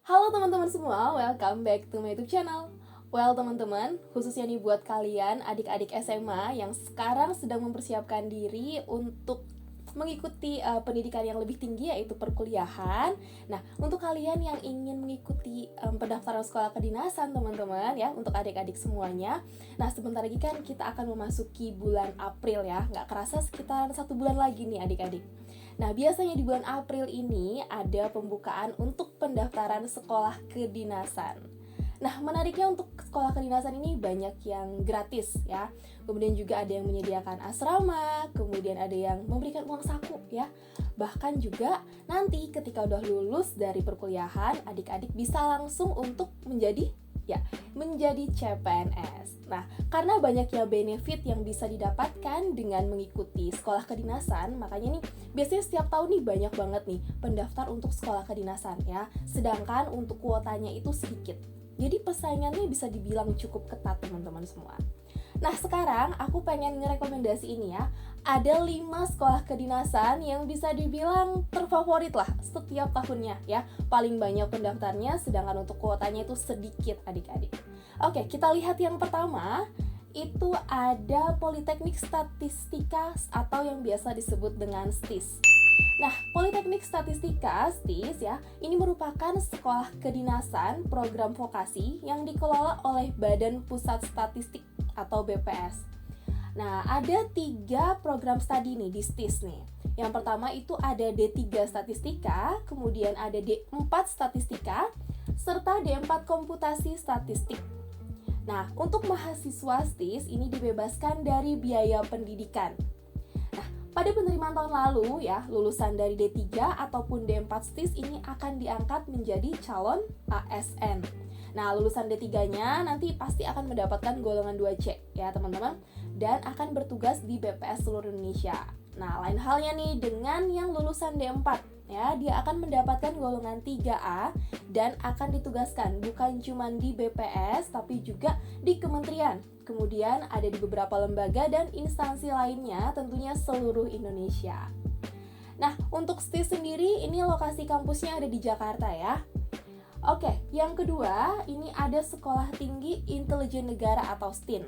Halo teman-teman semua, welcome back to my YouTube channel. Well teman-teman, khususnya nih buat kalian adik-adik SMA yang sekarang sedang mempersiapkan diri untuk mengikuti pendidikan yang lebih tinggi yaitu perkuliahan. Nah, untuk kalian yang ingin mengikuti pendaftaran sekolah kedinasan teman-teman ya, untuk adik-adik semuanya. Nah, sebentar lagi kan kita akan memasuki bulan April ya, nggak kerasa sekitar 1 bulan lagi nih adik-adik. Nah, biasanya di bulan April ini ada pembukaan untuk pendaftaran sekolah kedinasan. Nah, menariknya untuk sekolah kedinasan ini banyak yang gratis ya. Kemudian juga ada yang menyediakan asrama, kemudian ada yang memberikan uang saku ya. Bahkan juga nanti ketika udah lulus dari perkuliahan, adik-adik bisa langsung untuk menjadi CPNS. Nah, karena banyaknya benefit yang bisa didapatkan dengan mengikuti sekolah kedinasan, makanya nih biasanya setiap tahun nih banyak banget nih pendaftar untuk sekolah kedinasan ya. Sedangkan untuk kuotanya itu sedikit. Jadi persaingannya bisa dibilang cukup ketat teman-teman semua. Nah, sekarang aku pengen ngerekomendasi ini ya. Ada 5 sekolah kedinasan yang bisa dibilang terfavorit lah setiap tahunnya ya. Paling banyak pendaftarnya, sedangkan untuk kuotanya itu sedikit adik-adik. Oke, kita lihat yang pertama. Itu ada Politeknik Statistika atau yang biasa disebut dengan STIS. Nah, Politeknik Statistika, STIS ya, ini merupakan sekolah kedinasan program vokasi yang dikelola oleh Badan Pusat Statistik atau BPS. Nah, ada 3 program studi nih di STIS nih. Yang pertama itu ada D3 Statistika, kemudian ada D4 Statistika, serta D4 Komputasi Statistik. Nah, untuk mahasiswa STIS ini dibebaskan dari biaya pendidikan. Nah, pada penerimaan tahun lalu ya, lulusan dari D3 ataupun D4 STIS ini akan diangkat menjadi calon ASN. Nah, lulusan D3-nya nanti pasti akan mendapatkan golongan 2C ya teman-teman, dan akan bertugas di BPS seluruh Indonesia. Nah, lain halnya nih dengan yang lulusan D4 ya, dia akan mendapatkan golongan 3A dan akan ditugaskan bukan cuma di BPS tapi juga di kementerian. Kemudian ada di beberapa lembaga dan instansi lainnya, tentunya seluruh Indonesia. Nah, untuk STIS sendiri ini lokasi kampusnya ada di Jakarta ya. Oke, yang kedua ini ada Sekolah Tinggi Intelijen Negara atau STIN.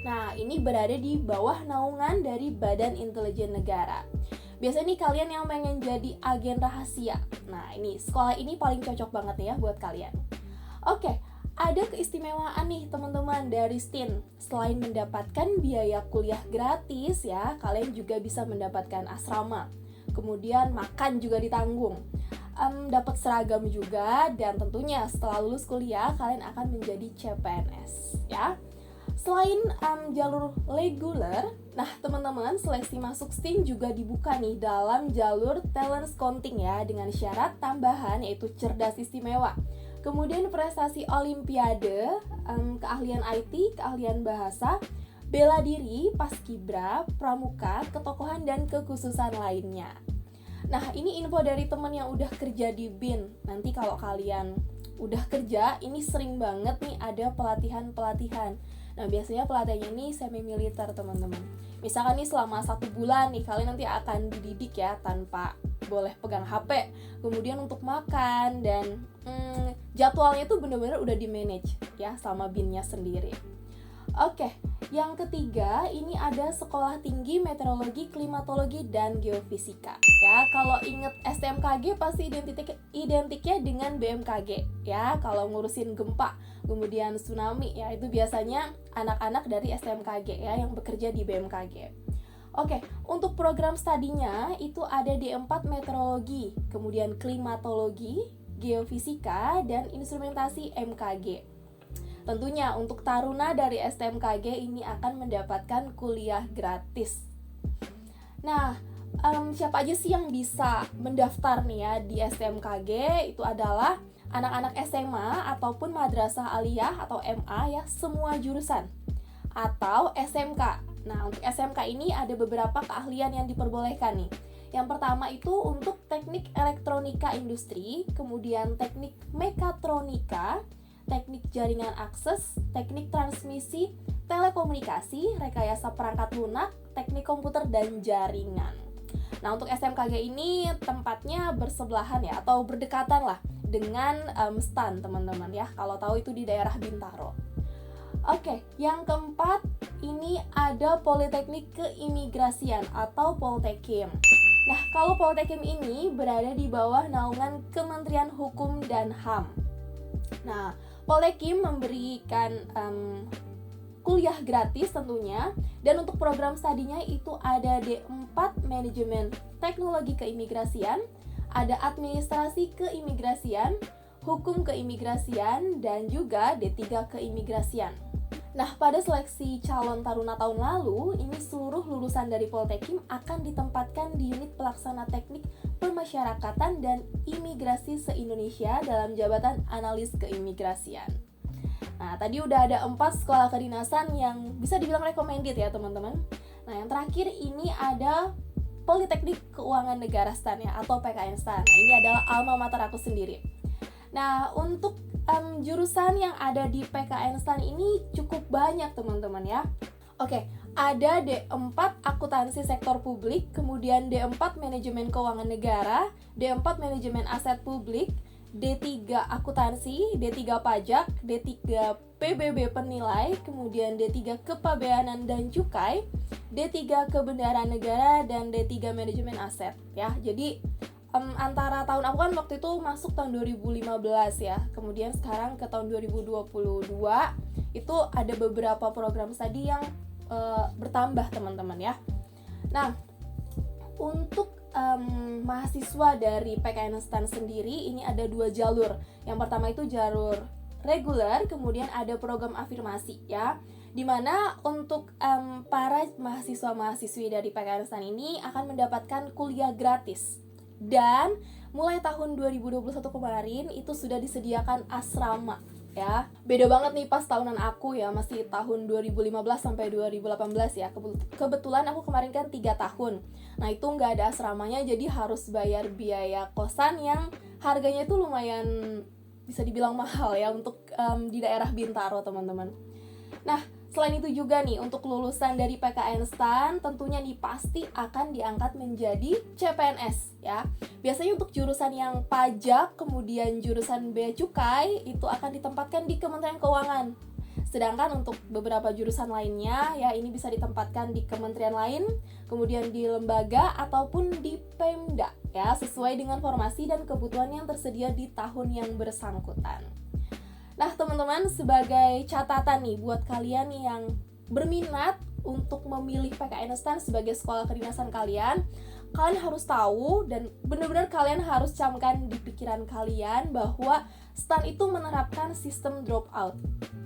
Nah, ini berada di bawah naungan dari Badan Intelijen Negara. Biasanya nih kalian yang pengen jadi agen rahasia. Nah, ini sekolah ini paling cocok banget ya buat kalian. Oke, ada keistimewaan nih teman-teman dari STIN. Selain mendapatkan biaya kuliah gratis ya, kalian juga bisa mendapatkan asrama. Kemudian makan juga ditanggung. Dapat seragam juga, dan tentunya setelah lulus kuliah kalian akan menjadi CPNS ya. Selain jalur reguler, nah teman-teman, seleksi masuk STIN juga dibuka nih dalam jalur talent scouting ya, dengan syarat tambahan yaitu cerdas istimewa, kemudian prestasi olimpiade, keahlian IT, keahlian bahasa, bela diri, paskibra, pramuka, ketokohan, dan kekhususan lainnya. Nah, ini info dari teman yang udah kerja di BIN. Nanti kalau kalian udah kerja, ini sering banget nih ada pelatihan-pelatihan. Nah, biasanya pelatihannya ini semi-militer teman-teman. Misalkan nih selama 1 bulan nih, kalian nanti akan dididik ya tanpa boleh pegang HP. Kemudian untuk makan dan jadwalnya tuh bener-bener udah di-manage ya sama BIN-nya sendiri. Oke, yang ketiga ini ada Sekolah Tinggi Meteorologi, Klimatologi, dan Geofisika. Ya, kalau inget STMKG pasti identiknya dengan BMKG ya. Kalau ngurusin gempa, kemudian tsunami ya, itu biasanya anak-anak dari STMKG ya yang bekerja di BMKG. Oke, untuk program studinya itu ada D4 Meteorologi, kemudian Klimatologi, Geofisika, dan Instrumentasi MKG. Tentunya untuk taruna dari STMKG ini akan mendapatkan kuliah gratis. Nah, siapa aja sih yang bisa mendaftar nih ya di STMKG? Itu adalah anak-anak SMA ataupun madrasah aliyah atau MA ya, semua jurusan. Atau SMK. Nah, untuk SMK ini ada beberapa keahlian yang diperbolehkan nih. Yang pertama itu untuk teknik elektronika industri, kemudian teknik mekatronika, teknik jaringan akses, teknik transmisi, telekomunikasi, rekayasa perangkat lunak, teknik komputer, dan jaringan. Nah, untuk SMKG ini tempatnya bersebelahan ya, atau berdekatan lah dengan STAN teman-teman ya. Kalau tahu itu di daerah Bintaro. Oke, yang keempat ini ada Politeknik Keimigrasian atau Poltekim. Nah, kalau Poltekim ini berada di bawah naungan Kementerian Hukum dan HAM. Nah, Poltekim memberikan kuliah gratis tentunya, dan untuk program studinya itu ada D4 Manajemen Teknologi Keimigrasian, ada Administrasi Keimigrasian, Hukum Keimigrasian, dan juga D3 Keimigrasian. Nah, pada seleksi calon taruna tahun lalu, ini seluruh lulusan dari Poltekim akan ditempatkan di unit pelaksana teknik pemasyarakatan dan imigrasi se-Indonesia dalam jabatan analis keimigrasian. Nah, tadi udah ada 4 sekolah kedinasan yang bisa dibilang recommended ya teman-teman. Nah, yang terakhir ini ada Politeknik Keuangan Negara STAN ya, atau PKN STAN. Nah, ini adalah alma mater aku sendiri. Nah, untuk jurusan yang ada di PKN STAN ini cukup banyak teman-teman ya. Oke, ada D4 Akuntansi Sektor Publik, kemudian D4 Manajemen Keuangan Negara, D4 Manajemen Aset Publik, D3 Akuntansi, D3 Pajak, D3 PBB Penilai, kemudian D3 Kepabeanan dan Cukai, D3 Kebenaran Negara, dan D3 Manajemen Aset ya. Jadi antara tahun aku kan waktu itu masuk tahun 2015 ya, kemudian sekarang ke tahun 2022 itu ada beberapa program studi yang bertambah teman-teman ya. Nah, untuk mahasiswa dari PKN STAN sendiri ini ada 2 jalur. Yang pertama itu jalur reguler, kemudian ada program afirmasi ya, dimana untuk para mahasiswa-mahasiswi dari PKN STAN ini akan mendapatkan kuliah gratis. Dan mulai tahun 2021 kemarin itu sudah disediakan asrama ya. Beda banget nih pas tahunan aku ya, masih tahun 2015 sampai 2018 ya. Kebetulan aku kemarin kan 3 tahun. Nah, itu nggak ada asramanya, jadi harus bayar biaya kosan yang harganya itu lumayan bisa dibilang mahal ya untuk di daerah Bintaro teman-teman. Nah, selain itu juga nih, untuk lulusan dari PKN STAN tentunya nih pasti akan diangkat menjadi CPNS ya. Biasanya untuk jurusan yang pajak, kemudian jurusan bea cukai itu akan ditempatkan di Kementerian Keuangan. Sedangkan untuk beberapa jurusan lainnya ya ini bisa ditempatkan di kementerian lain, kemudian di lembaga ataupun di Pemda ya, sesuai dengan formasi dan kebutuhan yang tersedia di tahun yang bersangkutan. Nah teman-teman, sebagai catatan nih buat kalian yang berminat untuk memilih PKN STAN sebagai sekolah kedinasan kalian harus tahu dan benar-benar kalian harus camkan di pikiran kalian bahwa STAN itu menerapkan sistem dropout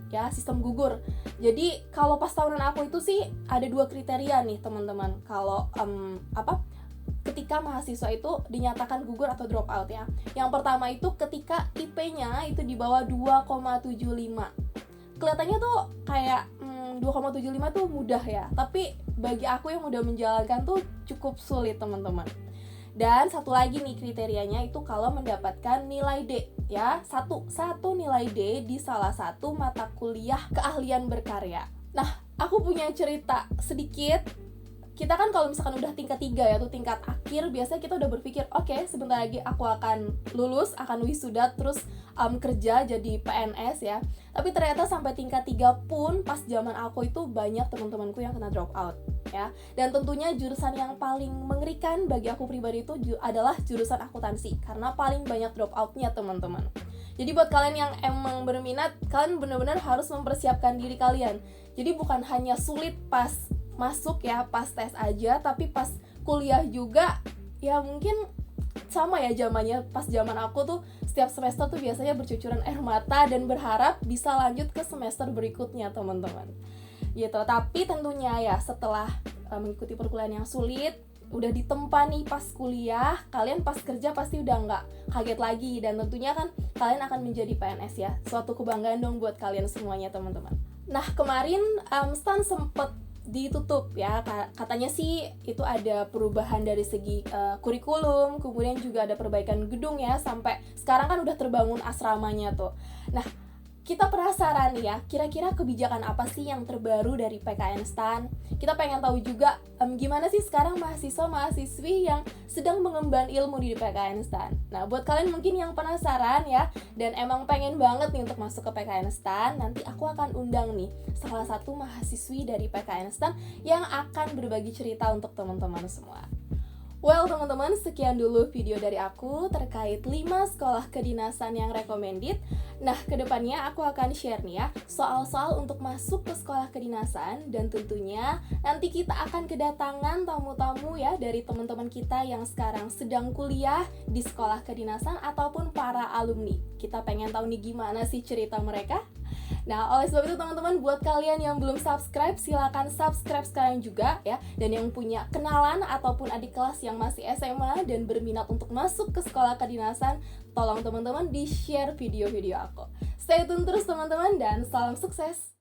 ya, sistem gugur. Jadi kalau pas tahunan aku itu sih ada 2 kriteria nih teman-teman. Kalau ketika mahasiswa itu dinyatakan gugur atau drop out ya. Yang pertama itu ketika IP-nya itu di bawah 2,75. Kelihatannya tuh kayak 2,75 tuh mudah ya, tapi bagi aku yang udah menjalankan tuh cukup sulit teman-teman. Dan satu lagi nih kriterianya itu kalau mendapatkan nilai D ya, satu nilai D di salah satu mata kuliah keahlian berkarya. Nah, aku punya cerita sedikit. Kita kan kalau misalkan udah tingkat 3 ya, tuh tingkat akhir, biasanya kita udah berpikir, oke, sebentar lagi aku akan lulus, akan wisuda, terus kerja jadi PNS ya. Tapi ternyata sampai tingkat 3 pun, pas zaman aku itu banyak teman-temanku yang kena drop out ya. Dan tentunya jurusan yang paling mengerikan bagi aku pribadi itu adalah jurusan akuntansi, karena paling banyak drop outnya teman-teman. Jadi buat kalian yang emang berminat, kalian benar-benar harus mempersiapkan diri kalian. Jadi bukan hanya sulit pas masuk ya, pas tes aja, tapi pas kuliah juga ya mungkin sama ya zamannya. Pas zaman aku tuh setiap semester tuh biasanya bercucuran air mata dan berharap bisa lanjut ke semester berikutnya teman-teman gitu. Tapi tentunya ya setelah mengikuti perkuliahan yang sulit, udah ditempa nih pas kuliah, kalian pas kerja pasti udah nggak kaget lagi. Dan tentunya kan kalian akan menjadi PNS ya, suatu kebanggaan dong buat kalian semuanya teman-teman. Nah kemarin STAN sempet ditutup ya, katanya sih itu ada perubahan dari segi kurikulum, kemudian juga ada perbaikan gedung ya, sampai sekarang kan udah terbangun asramanya tuh. Nah Kita penasaran nih ya, kira-kira kebijakan apa sih yang terbaru dari PKN STAN? Kita pengen tahu juga gimana sih sekarang mahasiswa-mahasiswi yang sedang mengemban ilmu di PKN STAN. Nah, buat kalian mungkin yang penasaran ya, dan emang pengen banget nih untuk masuk ke PKN STAN, nanti aku akan undang nih salah satu mahasiswi dari PKN STAN yang akan berbagi cerita untuk teman-teman semua. Well teman-teman, sekian dulu video dari aku terkait 5 sekolah kedinasan yang recommended. Nah, kedepannya aku akan share nih ya soal-soal untuk masuk ke sekolah kedinasan. Dan tentunya nanti kita akan kedatangan tamu-tamu ya dari teman-teman kita yang sekarang sedang kuliah di sekolah kedinasan ataupun para alumni. Kita pengen tahu nih gimana sih cerita mereka. Nah, oleh sebab itu teman-teman, buat kalian yang belum subscribe, silakan subscribe sekarang juga ya. Dan yang punya kenalan ataupun adik kelas yang masih SMA dan berminat untuk masuk ke sekolah kedinasan, tolong teman-teman di-share video-video aku. Stay tune terus teman-teman dan salam sukses!